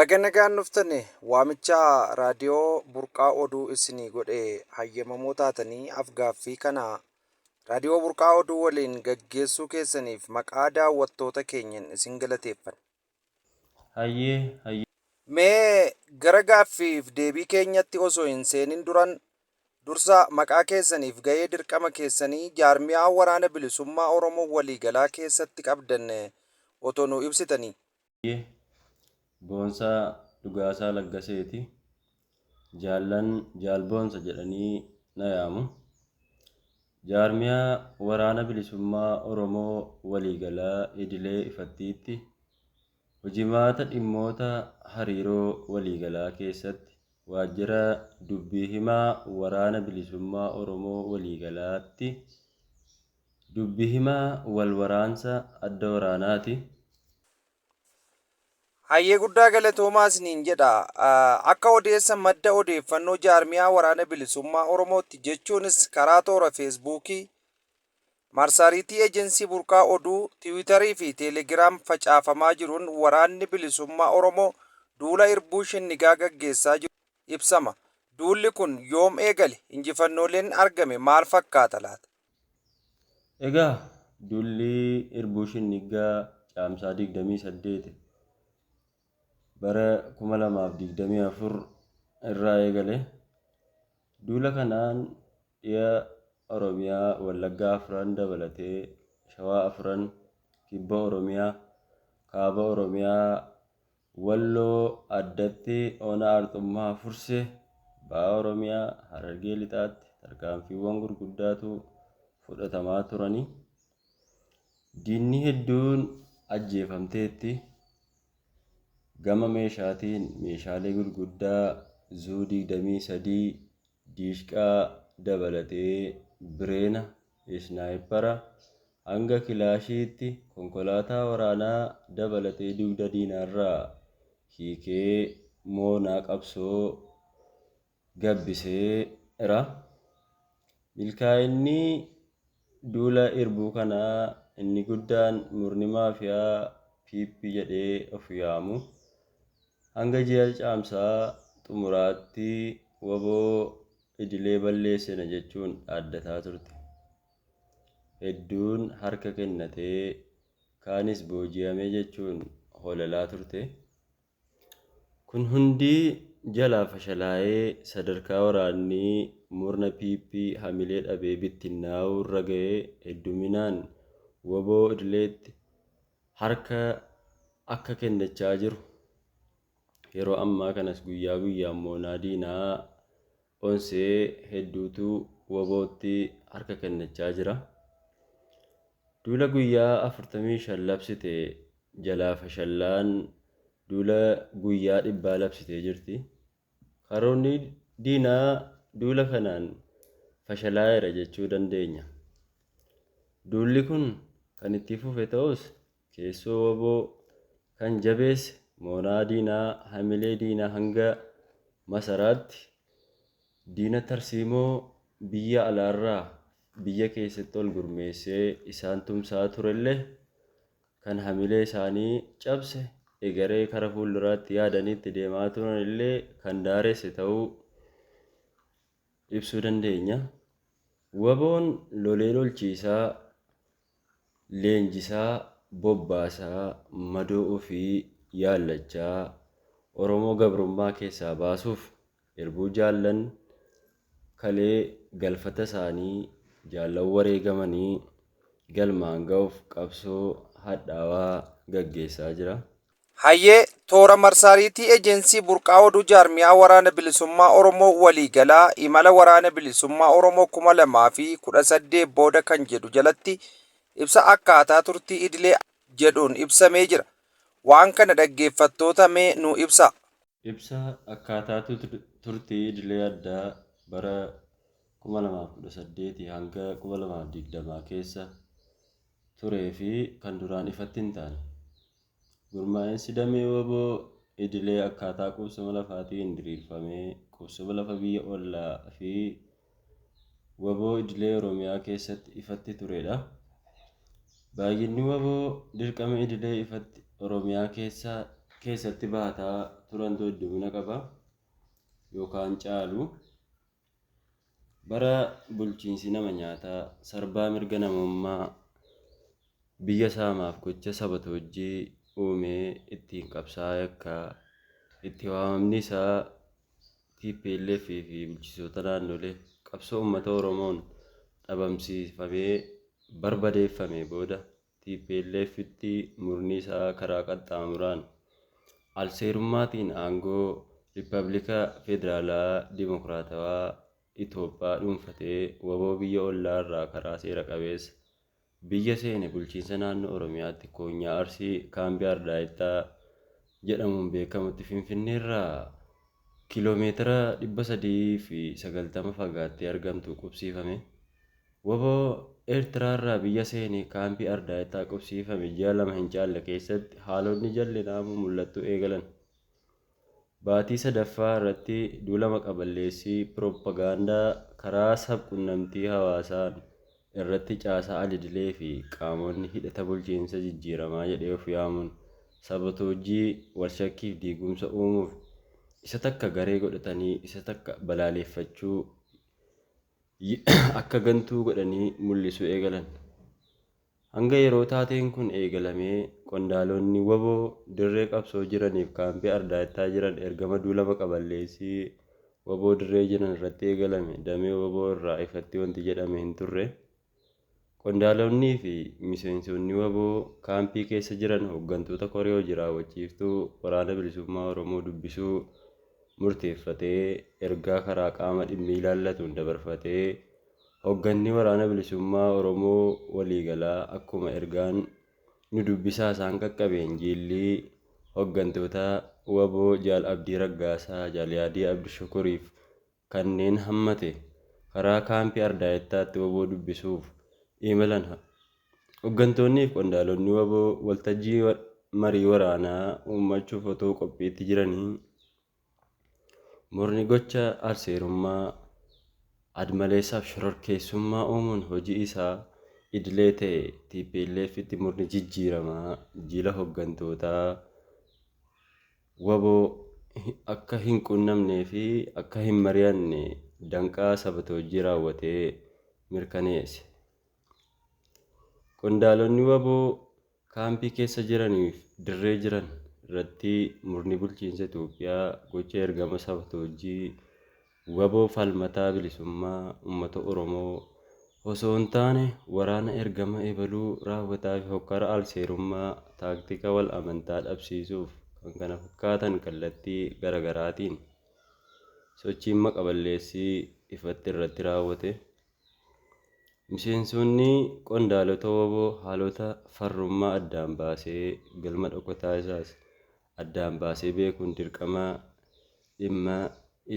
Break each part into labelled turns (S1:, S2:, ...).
S1: Baga nagaan dhuftani waamicha raadiyoo burqaa oduu isinii godhe hayyamamoo taatanii afgaaffii kana raadiyoo burqaa oduu waliin gaggeessuu keessaniif maqaa daawwattoota keenyan isin galateeffanna.
S2: Hayyee.
S1: Mee gara gaaffiif deebii keenyatti osoo hin seenin dursa maqaa keessaniif ga'ee dirqama keessanii jaarmiyaa waraana bilisummaa Oromoo waliigalaa keessatti qabdan otoo nu ibsitanii.
S2: Boonsaa Dhugaasaa Laggaseeti. Jaalboonsa jedhanii na yaamu. Jaarmiyaa waraana bilisummaa Oromoo waliigalaa idilee ifattiitti hojimaata dhimmoota hariiroo waliigalaa keessatti waajjira dubbii himaa waraana bilisummaa Oromoo waliigalaatti dubbii himaa wal waraansa adda waraanaati.
S1: Hayyee guddaa galatoomaa isiniin jedha. Akka odeessa madda odeeffannoo jaarmiyaa waraana bilisummaa Oromootti jechuunis karaa toora feesbuukii, marsariitii eejensii burqaa oduu, tiwiitarii fi teelegiraam facaafamaa jiruun waraanni bilisummaa Oromoo duula irbuu shinnigaa gaggeessaa jiru ibsama. Duulli kun yoom eegale? Injifannooleen argame maal fakkaata laata?
S2: Egaa duulli irbuu shinnigaa caamsaa 28 bara 2024 irraa eegale. Duula kanaan dhiya Oromiyaa Wallaggaa 4 dabalatee Shawaa 4, Kibba Oromiyaa, Kaaba Oromiyaa, Walloo addatti Ona Arxummaa Fursee, Ba'a Oromiyaa, Harargee Lixaatti tarkaanfiiwwan gurguddaatu fudhatamaa turani. Diinni hedduun ajjeefamteetti. Gama meeshaatiin meeshaalee gurguddaa Zuu 23, Diishqaa dabalatee Bireena, Isnaayipara hanga Kilaashiitti konkolaataa waraanaa dabalatee dugda diinaarraa hiikee moonaa qabsoo gabbiseera. Milkaa'inni duula irbuu kanaa inni guddaan murni maafiyaa PP jedhee of yaamu hanga ji'a caamsaa xumuraatti waboo idilee balleessina jechuun dhaaddataa turte. Hedduun harka kennatee kaanis booji'ame jechuun holalaa turte. Kun hundi jalaa fashalaa'ee sadarkaa waraanni murna PP hamilee dhabee bittinnaa'uu irra ga'ee hedduminaan waboo idileetti harka akka kennachaa jiru. Yeroo ammaa kanas guyyaa guyyaan moonaa diinaa onsee hedduutu wabootti harka kennachaa jira. Duula guyyaa 45 labsite jalaa fashallaan duula guyyaa 100 labsitee jirti. Karoonni diinaa duula kanaan fashalaa'eera jechuu dandeenya. Duulli kun kan itti fufe ta'us keessoo waboo kan jabeesse moonaa diinaa hamilee diinaa hanga masaraatti diina tarsiimoo biyya alaarraa biyya keessatti ol gurmeessee isaan tumsaa turellee kan hamilee isaanii cabse egeree kara fuulduraatti yaadaniitti deemaa turan illee kan daaresse ta'uu ibsuu dandeenya. Waboon lolee lolchiisaa, leenjisaa, bobbaasaa, madoo ofii yaallachaa Oromoo gabrummaa keessaa baasuuf irbuu jaallan kalee galfata isaanii jaallan wareegamanii galmaan ga'uuf qabsoo hadhaawaa gaggeessaa jira.
S1: Hayyee toora marsariitii eejensii burqaa oduu jaarmiyaa waraana bilisummaa Oromoo waliigalaa imala waraana bilisummaa Oromoo 2018 booda kan jedhu jalatti ibsa akkaataa turtii idilee jedhuun ibsamee jira. Waan kana dhaggeeffattoota mee nu ibsa.
S2: Ibsa akkaataa turtii idilee addaa bara 2018 hanga 2020 keessa turee fi kan duraan ifatti hin taane. Gurmaa'insi damee waboo idilee akkaataa qubsuma lafaatiin diriirfamee qubsuma lafa biyya ollaa fi waboo idilee Oromiyaa keessatti ifatti turedha. Baay'inni waboo dirqama idilee ifatti Oromiyaa keessatti baataa turantu heddumina qaba yookaan caalu. Bara bulchiinsi nama nyaataa sarbaa mirga namummaa biyya saamaaf gocha sabotaajii uumee ittiin qabsaa'e akka itti waamamni isaa TPLF fi bulchitoota naannolee qabsoo uummata Oromoon dhabamsiifamee barbadeeffame booda TPLFitti murni isaa karaa qaxxaamuraan alseerummaatiin aangoo Riippaabilika Federaalaa Dimokiraatawaa Itoophiyaa dhuunfatee waboo biyya ollaa irraa karaa seera qabeessa biyya seene bulchiinsa naannoo Oromiyaatti koonyaa Arsii kaambii Ardaayittaa jedhamuun beekamutti Finfinnee irraa kiiloomeetira 390 fagaattee argamtu qubsiifame. Waboo Eertiraa irraa biyya seene kaambii Ardaayittaa qubsiifame ji'a 2 hin caalle keessatti haalonni jallinaa mul'attuu eegalan. Baatii sadaffaa irratti duula maqaballeessii piroopagaandaa karaa sabquunnamtii hawaasaan irratti caasaa al-idilee fi qaamonni hidhata bulchiinsa jijjiiramaa jedhee of yaamuun sabotaajii walshakkiif diigumsa uumuuf isa takka garee godhatanii isa takka balaaleffachuu akka gantuu godhanii mul'isuu eegalan. Hanga yeroo taateen kun eegalamee qondaalonni waboo dirree qabsoo jiraniif kaampii Ardaayittaa jiran ergama duula maqaballeessii waboo dirree jiran irratti eegalame damee waboo irraa ifatti wanti jedhame hin turre. Qondaalonnii fi miseensonni waboo kaampii keessa jiran hooggantoota koree hojii raawwachiiftuu waraana bilisummaa Oromoo dubbisuu murteeffatee ergaa karaa qaama dhimmi ilaallatuun dabarfatee hoogganni waraana bilisummaa Oromoo waliigalaa akkuma ergaan nu dubbisaa isaan qaqqabeen jiillii hooggantoota waboo Jaal Abdii Raggaasaa, Jaal Yaadii Abdishukuriif kanneen hammate karaa kaampii Ardaayittaatti waboo dubbisuuf imalan. Hooggantoonnii fi qondaalonni waboo waltajjii marii waraanaa uummachuuf otoo qophiitti jiranii murni gocha arseerummaa admaleessaaf shororkeessummaa uumuun hojii isaa idilee ta'e TPLFitti murni jijjiiramaa jila hooggantootaa waboo akka hin quunnamnee fi akka hin mari'anne danqaa sabotaajii raawwatee mirkaneesse. Qondaalonni waboo kaampii keessa jiraniif dirree jiran irratti murni bulchiinsa Itoophiyaa gocha ergama sabotaajii waboo falmataa bilisummaa uummata Oromoo osoo hin taane waraana ergama ebaluu raawwataa fi hokkara alseerummaa taaktika wal amantaa dhabsiisuuf kan kana fakkaatan kallattii garaagaraatiin sochiin maqaballeessii ifatti irratti raawwate. Miseensonni qondaalota waboo haalota farrummaa addaan baasee galma dhokataa isaas addaan baasee beekuun dirqama dhimma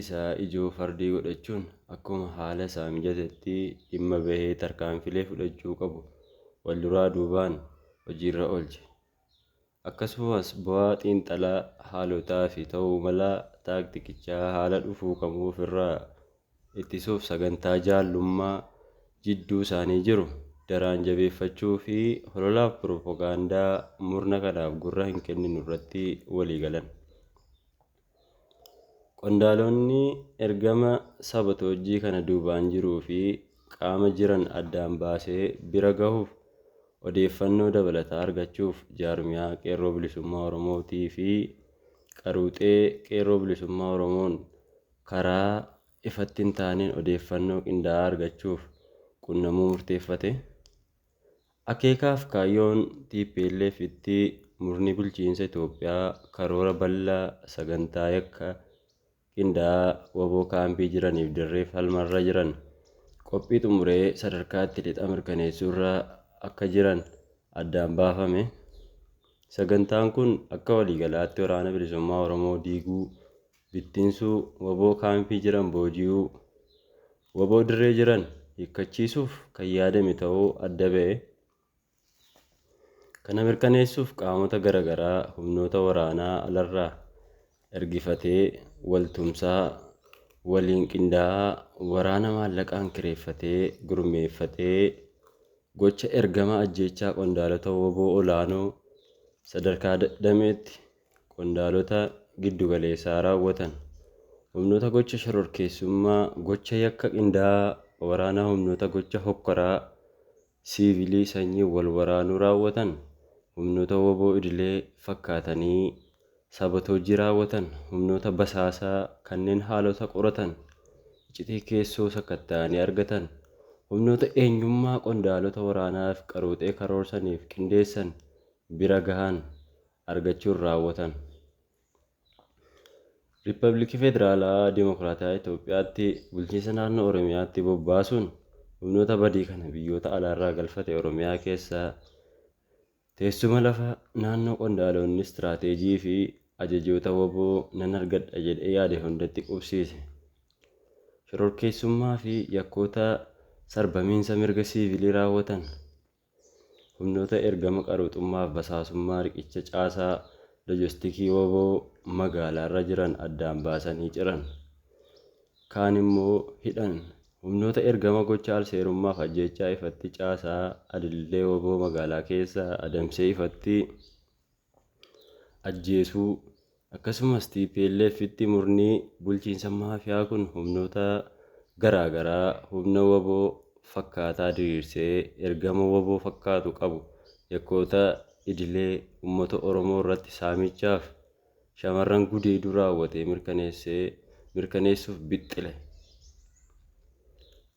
S2: isaa ijoo fardii godhachuun akkuma haala isaa mijatetti dhimma bahee tarkaanfilee fudhachuu qabu wal duraa duubaan hojiirra oolche. Akkasumas bu'aa xiinxalaa haalotaa fi ta'uu mala taaktikichaa haala dhufuu kamuu ofirraa ittisuuf sagantaa jaallummaa jidduu isaanii jiru daraan jabeeffachuu fi hololaaf piroopagaandaa murna kanaaf gurra hin kenninu irratti walii galan. Qondaalonni ergama sabotaajii kana duubaan jiruu fi qaama jiran addaan baasee bira gahuuf odeeffannoo dabalataa argachuuf jaarmiyaa qeerroo bilisummaa Oromootii fi qaruuxee qeerroo bilisummaa Oromoon karaa ifatti hin taaneen odeeffannoo qindaa'aa argachuuf qunnamuu murteeffate. Akeekaaf kaayyoon TPLFitti murni bulchiinsa Itoophiyaa karoora bal'aa sagantaa yakka qindaa'aa waboo kaampii jiraniif dirree falmarra jiran qophii xumuree sadarkaatti lixa mirkaneessuurra akka jiran addaan baafame. Sagantaan kun akka waliigalaatti waraana bilisummaa Oromoo diiguu, bittinsuu, waboo kaampii jiran booji'uu, waboo dirree jiran hiikkachiisuuf kan yaadame ta'uu adda ba'e. Kana mirkaneessuuf qaamota garaagaraa humnoota waraanaa alarraa ergifatee waltumsaa waliin qindaa'aa waraana maallaqaan kireeffatee gurmeeffatee gocha ergama ajjeechaa qondaalota waboo olaanoo sadarkaa dameetti qondaalota giddugaleessaa raawwatan. Humnoota gocha shororkeessummaa, gocha yakka qindaa'aa waraanaa, humnoota gocha hokkoraa siivilii sanyii wal waraanuu raawwatan, humnoota woboo idilee fakkaatanii sabotaajii raawwatan, humnoota basaasaa kanneen haalota qoratan, iccitii keessoo sakatta'anii argatan, humnoota eenyummaa qondaalota waraanaaf qaruuxee karoorsaniif qindeessan bira gahan argachuun raawwatan. Riippaabilikii Federaalaa Dimokiraatawaa Itoophiyaatti bulchiinsa naannoo Oromiyaatti bobbaasuun humnoota badii kana biyyoota alaarraa galfate Oromiyaa keessaa teessuma lafa naannoo qondaalonni istiraateejii fi ajajoota woboo nan argadha jedhee yaade hundatti qubsiise. Shororkeessummaa fi yakkoota sarbamiinsa mirga siivilii raawwatan, humnoota ergama qaruuxummaaf basaasummaa riqicha caasaa loojistikii woboo magaalaarra jiran addaan baasanii ciran. Kaan immoo hidhan. Humnoota ergama gocha alseerummaaf ajjechaa ifatti caasaa adillee woboo magaalaa keessa adamsee ifatti ajjeesuu, akkasumas TPLFitti murnii bulchiinsa maafiyaa kun humnoota garaagaraa humna woboo fakkaataa diriirsee ergama woboo fakkaatu qabu yakkoota idilee uummata Oromoo irratti saamichaaf shamarran gudeeduu raawwatee mirkaneessuuf bixxile.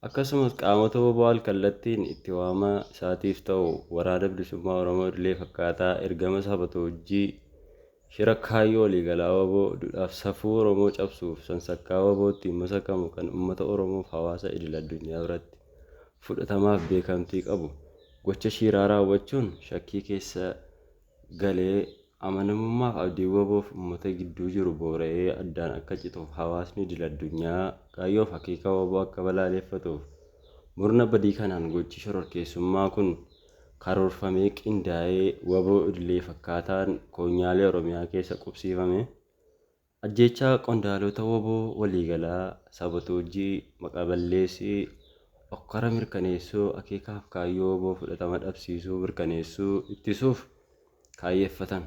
S2: Akkasumas qaamota woboo alkallattiin itti waama isaatiif ta'u waraana bilisummaa Oromoo idilee fakkaataa ergama sabotaajii shira kaayyoo waliigalaa woboo duudhaaf safuu Oromoo cabsuuf sansakkaa wobootti masakamu kan uummata Oromoof hawaasa idil addunyaa biratti fudhatamaaf beekamtii qabu gocha shiraa raawwachuun shakkii keessa galee amanamummaaf abdii woboof uummata gidduu jiru boora'ee addaan akka cituuf hawaasni idil addunyaa kaayyoof haqiiqa woboo akka balaaleffatuuf murna badii kanaan gochi shororkeessummaa kun karoorfamee qindaa'ee woboo idilee fakkaataan koonyaalee Oromiyaa keessa qubsiifame. Ajjechaa qondaalota woboo waliigalaa, sabotaajii, maqaballeessii, okkara mirkaneessuu, akeekaaf kaayyoo woboo fudhatama dhabsiisuu mirkaneessuu ittisuuf kaayyeeffatan.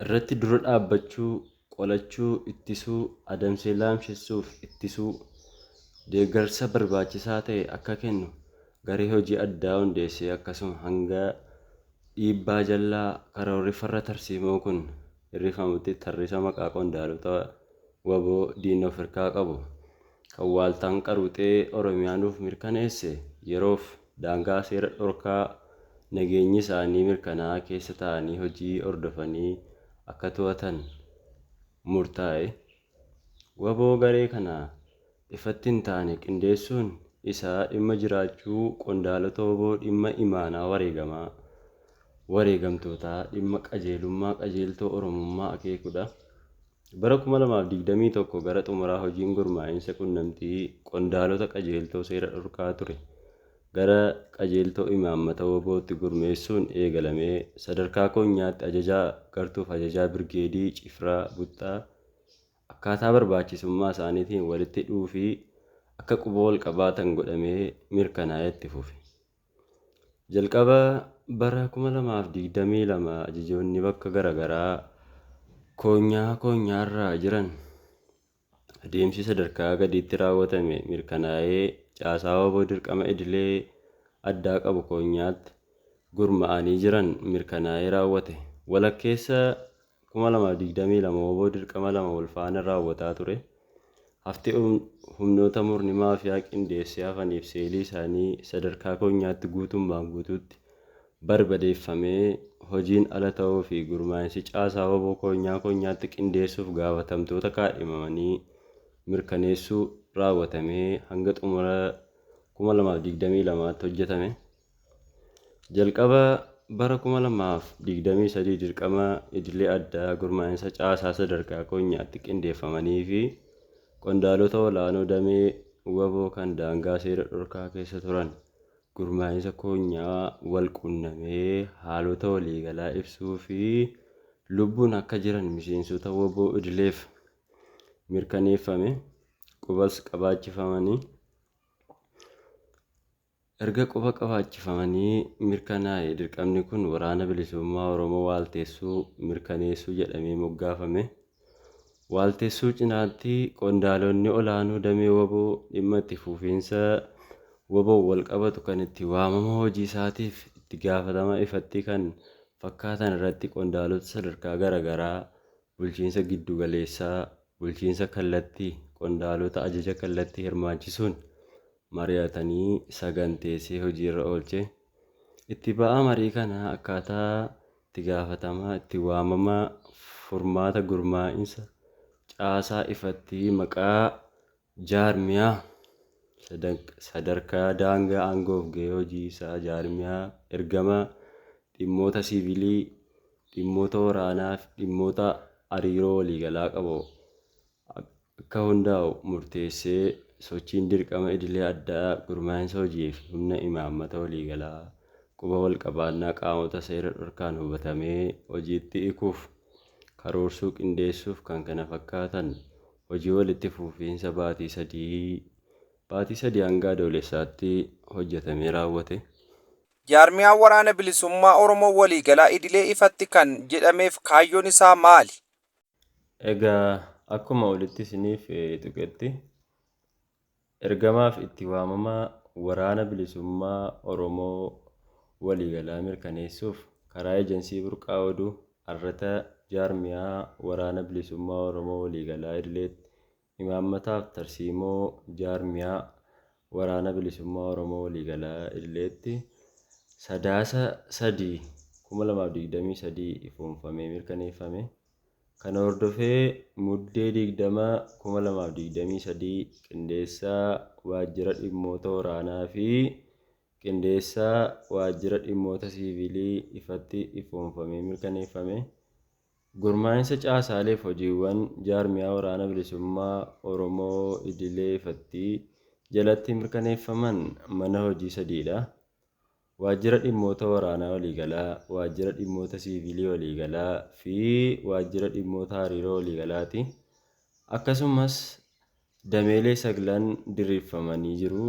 S2: Irratti dura dhaabbachuu, qolachuu, ittisuu, adamsee laamsessuuf ittisuu, deeggarsa barbaachisaa ta'e akka kennu garee hojii addaa hundeessee akkasuma hanga dhiibbaa jallaa karoorri farra tarsiimoo kun hirrifamutti tarrisa maqaa qondaalota woboo diina of hirkaa qabu kan waaltaan qaruuxee Oromiyaa nuuf mirkaneesse yeroof daangaa seera dhorkaa nageenyi isaanii mirkanaa'aa keessa ta'anii hojii hordofanii akka to'atan murtaa'e. Woboo garee kana ifatti hin taane qindeessuun isaa dhimma jiraachuu qondaalota woboo, dhimma imaanaa wareegamtootaa, dhimma qajeelummaa qajeeltoo Oromummaa akeekudha. Bara 2021 gara xumuraa hojiin gurmaa'insa qunnamtii qondaalota qajeeltoo seera dhorkaa ture gara qajeeltoo imaammata wobootti gurmeessuun eegalamee sadarkaa koonyaatti ajajaa gartuuf ajajaa birgeedii Cifraa Buttaa akkaataa barbaachisummaa isaaniitiin walitti dhuufii akka quba wal qabaatan godhamee mirkanaa'ee itti fufe. Jalqaba bara 2022 ajajoonni bakka garaagaraa koonyaarraa jiran adeemsi sadarkaa gadiitti raawwatame mirkanaa'ee caasaa woboo dirqama idilee addaa qabu koonyaatti gurmaa'anii jiran mirkanaa'ee raawwate. Walakkeessa 2022 woboo dirqama lama wal faana raawwataa ture. Hafti humnoota murni maafiyaa qindeessee hafaniif seelii isaanii sadarkaa koonyaatti guutummaan guutuutti barbadeeffamee hojiin ala ta'uu fi gurmaa'insi caasaa woboo koonyaatti qindeessuuf gaafatamtoota kaadhimamanii mirkaneessuu raawwatamee hanga xumura 2022tti hojjetame. Jalqaba bara 2023 dirqama idilee addaa gurmaa'insa caasaa sadarkaa koonyaatti qindeeffamanii fi qondaalota olaanoo damee woboo kan daangaa seera dhorkaa keessa turan gurmaa'insa koonyaa wal qunnamee haalota waliigalaa ibsuu fi lubbuun akka jiran miseensota woboo idileef mirkaneeffame qubas qabaachifamanii Erga quba qabaachifamanii mirkanaa'e dirqamni kun waraana bilisummaa Oromoo waalteessuu mirkaneessuu jedhamee moggaafame. Waalteessuu cinaatti qondaalonni olaanoo damee waboo dhimma itti fufiinsa waboo wal qabatu kan itti waamama hojii isaatiif itti gaafatama ifatti kan fakkaatan irratti qondaalota sadarkaa garaagaraa bulchiinsa giddugaleessaa, bulchiinsa kallattii, qondaalota ajaja kallattii hirmaachisuun mari'atanii saganteessee hojiirra oolche. Itti ba'aa marii kanaa akkaataa itti gaafatamaa itti waamama furmaata gurmaa'insa caasaa ifatti maqaa jaarmiyaa sadarkaa daangaa aangoof ga'ee hojii isaa jaarmiyaa ergama dhimmoota siivilii, dhimmoota waraanaa fi dhimmoota hariiroo waliigalaa qabu akka hundaa'u murteessee sochiin dirqama idilee addaa gurmaa'insa hojii fi humna imaammata waliigalaa quba walqabaannaa qaamota seera dhorkaan hubatamee hojiitti hiikuuf karoorsuu qindeessuuf kan kana fakkaatan hojii walitti fufiinsa baatii sadii hanga adoolessaatti hojjetamee raawwate.
S1: Jaarmiyaan waraana bilisummaa Oromoo waliigalaa idilee ifatti kan jedhameef kaayyoon isaa maali?
S2: Egaa akkuma olitti isiniif tuqetti ergamaaf itti waamama waraana bilisummaa Oromoo waliigalaa mirkaneessuuf karaa eejensii burqaa oduu arrata jaarmiyaa waraana bilisummaa Oromoo waliigalaa idileetti imaammataaf tarsiimoo jaarmiyaa waraana bilisummaa Oromoo waliigalaa idileetti Sadaasa 3/2023 ifoomfamee mirkaneeffame. Kana hordofee muddee 20/2023 qindeessaa waajjira dhimmoota waraanaa fi qindeessaa waajjira dhimmoota siivilii ifatti ifoomfamee mirkaneeffame. Gurmaa'insa caasaaleef hojiiwwan jaarmiyaa waraana bilisummaa Oromoo idilee ifatti jalatti mirkaneeffaman mana hojii sadiidha. Waajjira dhimmoota waraanaa waliigalaa, waajjira dhimmoota siivilii waliigalaa fi waajjira dhimmoota hariiroo waliigalaati. Akkasumas dameelee 9 diriirfamanii jiru.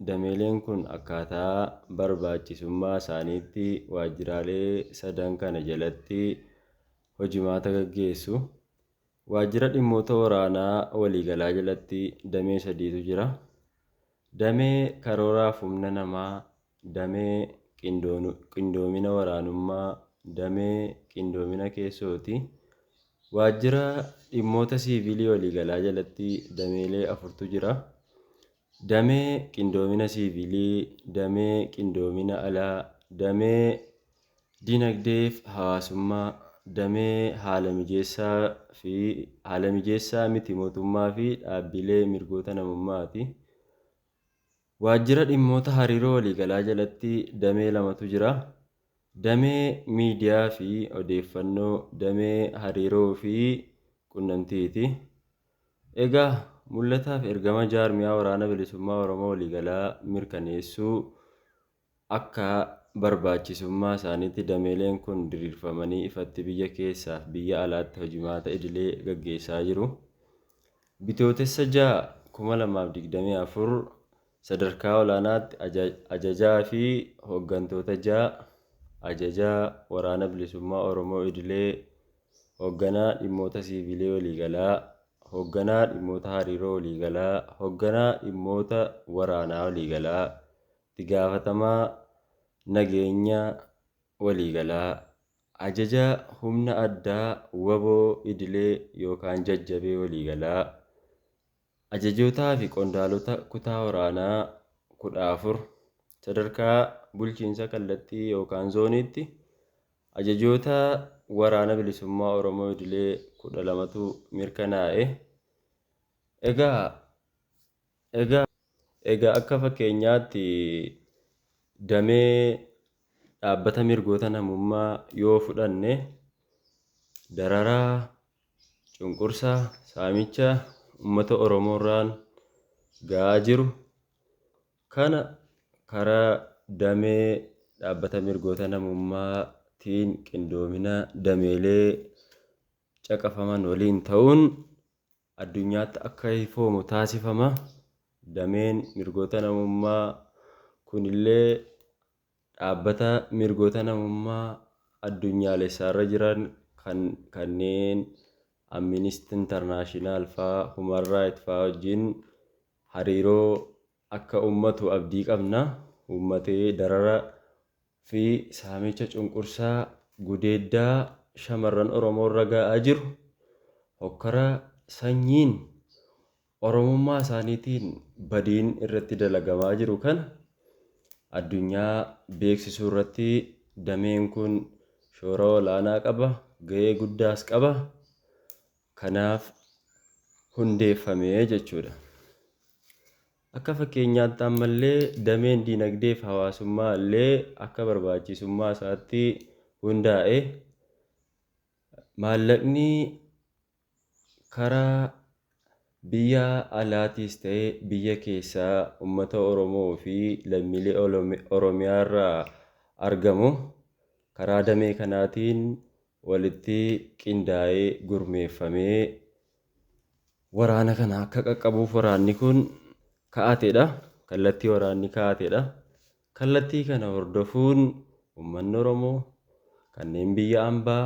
S2: Dameeleen kun akkaataa barbaachisummaa isaaniitti waajjiraalee 3 kana jalatti hojimaata gaggeessu. Waajjira dhimmoota waraanaa waliigalaa jalatti damee 3tu jira. Damee karooraaf humna namaa, damee qindoomina waraanummaa, damee qindoomina keessooti. Waajjira dhimmoota siivilii waliigalaa jalatti dameelee 4tu jira. Damee qindoomina siivilii, damee qindoomina alaa, damee dinagdeef hawaasummaa, damee haala mijeessaa miti mootummaa fi dhaabbilee mirgoota namummaati. Waajjira dhimmoota hariiroo waliigalaa jalatti damee 2tu jira. Damee miidiyaa fi odeeffannoo, damee hariiroo fi qunnamtiiti. Egaa mul'ataaf ergama jaarmiyaa waraana bilisummaa Oromoo waliigalaa mirkaneessuu akka barbaachisummaa isaaniitti dameeleen kun diriirfamanii ifatti biyya keessaa fi biyya alaatti hojimaata idilee gaggeessaa jiru. Bitootessa 6/2024 sadarkaa olaanaatti ajajaa fi hooggantoota 6 ajajaa waraana bilisummaa Oromoo idilee, hoogganaa dhimmoota siivilii waliigalaa, hoogganaa dhimmoota hariiroo waliigalaa, hoogganaa dhimmoota waraanaa waliigalaa, itti gaafatamaa nageenya waliigalaa, ajajaa humna addaa waboo idilee yookaan jajjabee waliigalaa, ajajootaa fi qondaalota kutaa waraanaa 14 sadarkaa bulchiinsa kallattii yookaan zooniitti ajajoota waraana bilisummaa Oromoo idilee 12tu mirkanaa'e. Egaa akka fakkeenyaatti damee dhaabbata mirgoota namummaa yoo fudhanne dararaa, cunqursaa, saamicha uummata Oromoorraan ga'aa jiru kana karaa damee dhaabbata mirgoota namummaatiin qindoomina dameelee caqafaman waliin ta'uun addunyaatti akka ifoomu taasifama. Dameen mirgoota namummaa kunillee dhaabbata mirgoota namummaa addunyaalessaarra jiran kanneen Amnesty International faa Human Rights faa wajjin hariiroo akka ummatu abdii qabna. Ummatee darara fi saamicha cunqursaa gudeeddaa shamarran Oromoo irra ga'aa jiru hokkara sanyiin Oromummaa isaaniitiin badiin irratti dalagamaa jiru kan addunyaa beeksisuu irratti dameen kun shoora olaanaa qaba, ga'ee guddaas qaba. Kanaaf hundeeffamee jechuudha. Akka fakkeenyaatti ammallee dameen diinagdee fi hawaasummaa illee akka barbaachisummaa isaatti hundaa'e maallaqni karaa biyya alaatiis ta'ee biyya keessaa uummata Oromoo fi lammiilee Oromiyaa irraa argamu karaa damee kanaatiin walitti qindaa'ee gurmeeffamee waraana kana akka qaqqabuuf waraanni kun ka'ateedha. Kallattii waraanni ka'ateedha. Kallattii kana hordofuun uummanni Oromoo kanneen biyya ambaa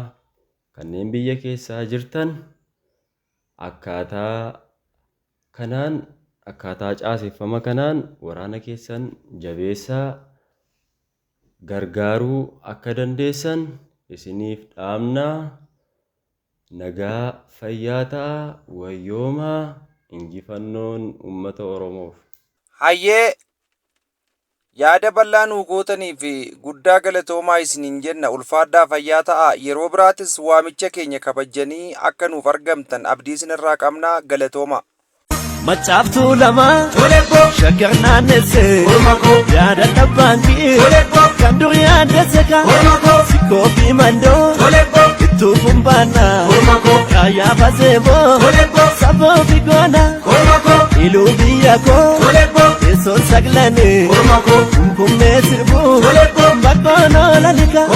S2: kanneen biyya keessaa jirtan akkaataa caaseffama kanaan waraana keessan jabeessaa gargaaruu akka dandeessan isiniif dhaamnaa. Nagaa fayyaa ta'a wayyoomaa injifannoon uummata Oromoof.
S1: Hayyee yaada bal'aa nuu gootanii fi guddaa galatoomaa isiniin jenna. Ulfaadhaa fayyaa ta'a. Yeroo biraatis waamicha keenya kabajanii akka nuuf argamtan abdii isinirraa qabna. Galatoomaa.
S3: Macaaftuu lama shaggar naannessee yaada dhabbaankii kan dur yaadesse ka sikkoo fi mandoo ittuu kumbaannaa raayyaa faseeboo saboo fi goona iluu biyya koo teessoon saglane kumkummee sirbuu bakkoon oolanika